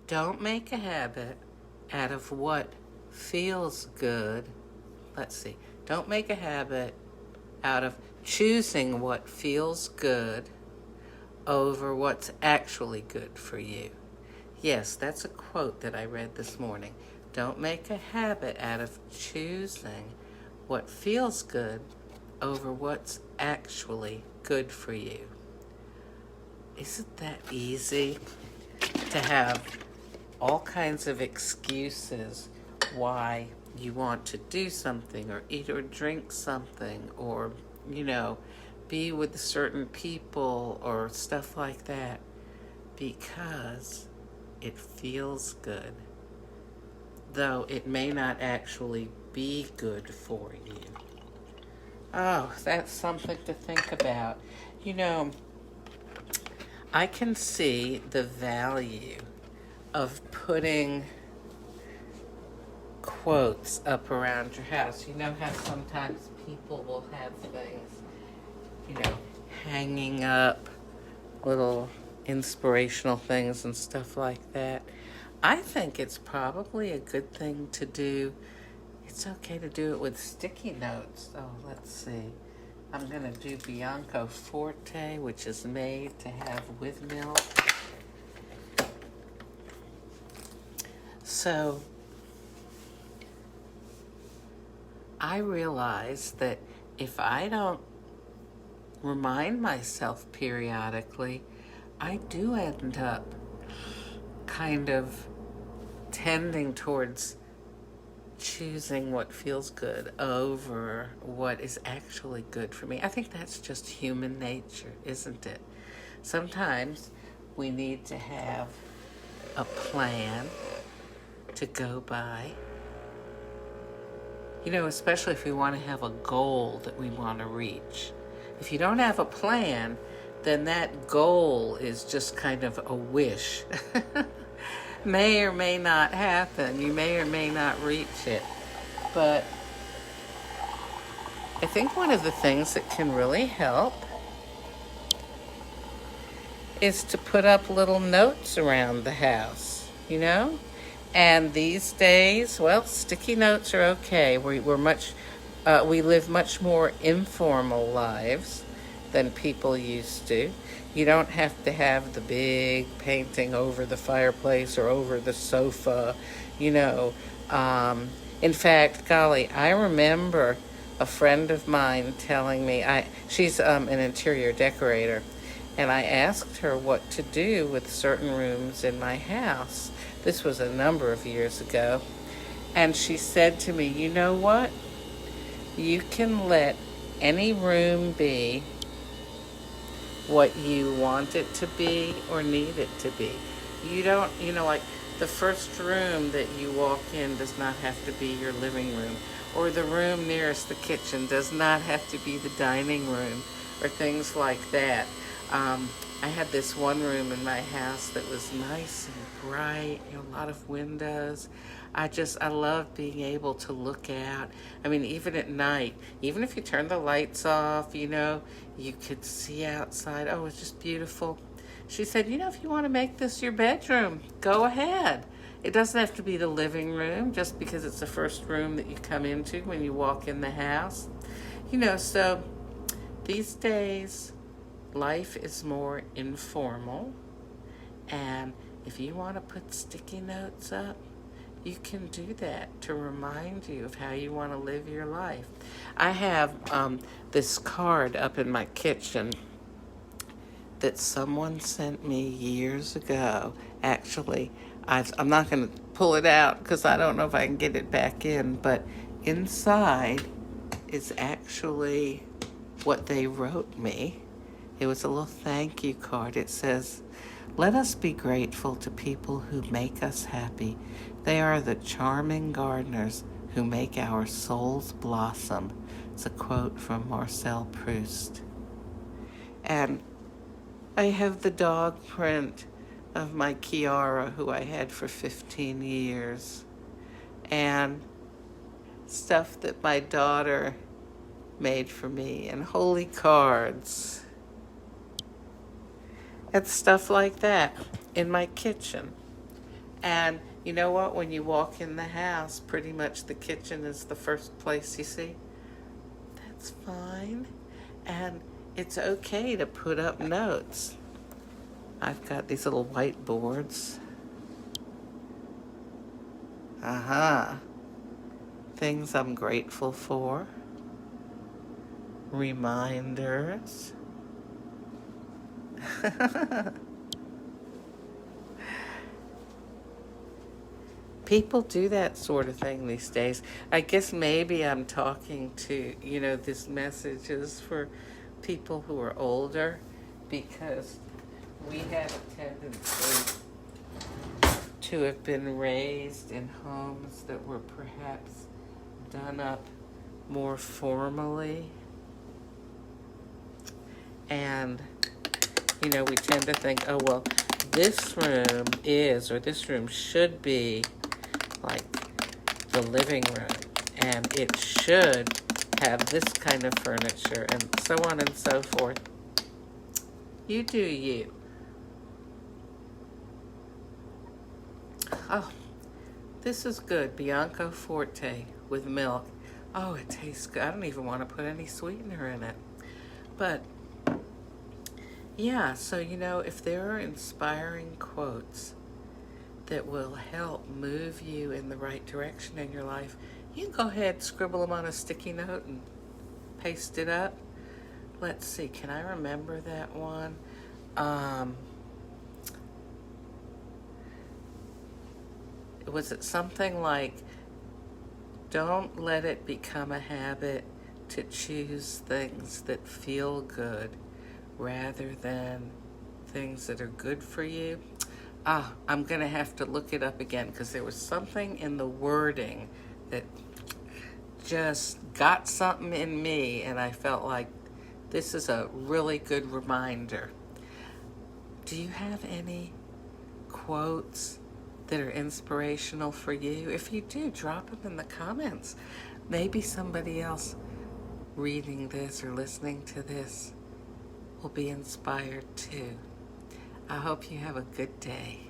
Don't make a habit out of what feels good. Let's see. Don't make a habit out of choosing what feels good over what's actually good for you. Yes, that's a quote that I read this morning. Don't make a habit out of choosing what feels good over what's actually good for you. Isn't that easy to have all kinds of excuses why you want to do something or eat or drink something or, be with certain people or stuff like that because it feels good, though it may not actually be good for you. Oh, that's something to think about. I can see the value of putting quotes up around your house. You know how sometimes people will have things, hanging up, little inspirational things and stuff like that. I think it's probably a good thing to do. It's okay to do it with sticky notes. Oh, let's see. I'm going to do Bianco Forte, which is made to have with milk. So I realize that if I don't remind myself periodically, I do end up kind of tending towards choosing what feels good over what is actually good for me. I think that's just human nature, isn't it? Sometimes we need to have a plan to go by. Especially if we want to have a goal that we want to reach. If you don't have a plan, then that goal is just kind of a wish. May or may not happen. You may or may not reach it. But I think one of the things that can really help is to put up little notes around the house, And these days, well, sticky notes are okay. We live much more informal lives than people used to. You don't have to have the big painting over the fireplace or over the sofa, In fact, golly, I remember a friend of mine telling me, she's an interior decorator, and I asked her what to do with certain rooms in my house. This was a number of years ago. And she said to me, you know what? You can let any room be what you want it to be or need it to be. You don't, like the first room that you walk in does not have to be your living room, or the room nearest the kitchen does not have to be the dining room, or things like that. I had this one room in my house that was nice and bright, a lot of windows. I love being able to look out. I mean, even at night, even if you turn the lights off, you could see outside. Oh, it's just beautiful. She said, if you want to make this your bedroom, go ahead. It doesn't have to be the living room just because it's the first room that you come into when you walk in the house. So these days, life is more informal, and if you want to put sticky notes up, you can do that to remind you of how you want to live your life. I have this card up in my kitchen that someone sent me years ago. Actually, I'm not going to pull it out because I don't know if I can get it back in, but inside is actually what they wrote me. It was a little thank you card. It says, "Let us be grateful to people who make us happy. They are the charming gardeners who make our souls blossom." It's a quote from Marcel Proust. And I have the dog print of my Kiara, who I had for 15 years, and stuff that my daughter made for me, and holy cards. And stuff like that in my kitchen. And you know what? When you walk in the house, pretty much the kitchen is the first place you see. That's fine. And it's okay to put up notes. I've got these little whiteboards. Things I'm grateful for. Reminders. People do that sort of thing these days. I guess maybe I'm talking to, this message is for people who are older, because we have a tendency to have been raised in homes that were perhaps done up more formally. And, we tend to think, oh, well, this room is, or this room should be like the living room, and it should have this kind of furniture, and so on and so forth. You do you. Oh, this is good. Bianco Forte with milk. Oh, it tastes good. I don't even want to put any sweetener in it. But, yeah, so, if there are inspiring quotes that will help move you in the right direction in your life, you can go ahead, scribble them on a sticky note and paste it up. Let's see, can I remember that one? Was it something like, don't let it become a habit to choose things that feel good rather than things that are good for you? I'm going to have to look it up again, because there was something in the wording that just got something in me, and I felt like this is a really good reminder. Do you have any quotes that are inspirational for you? If you do, drop them in the comments. Maybe somebody else reading this or listening to this will be inspired too. I hope you have a good day.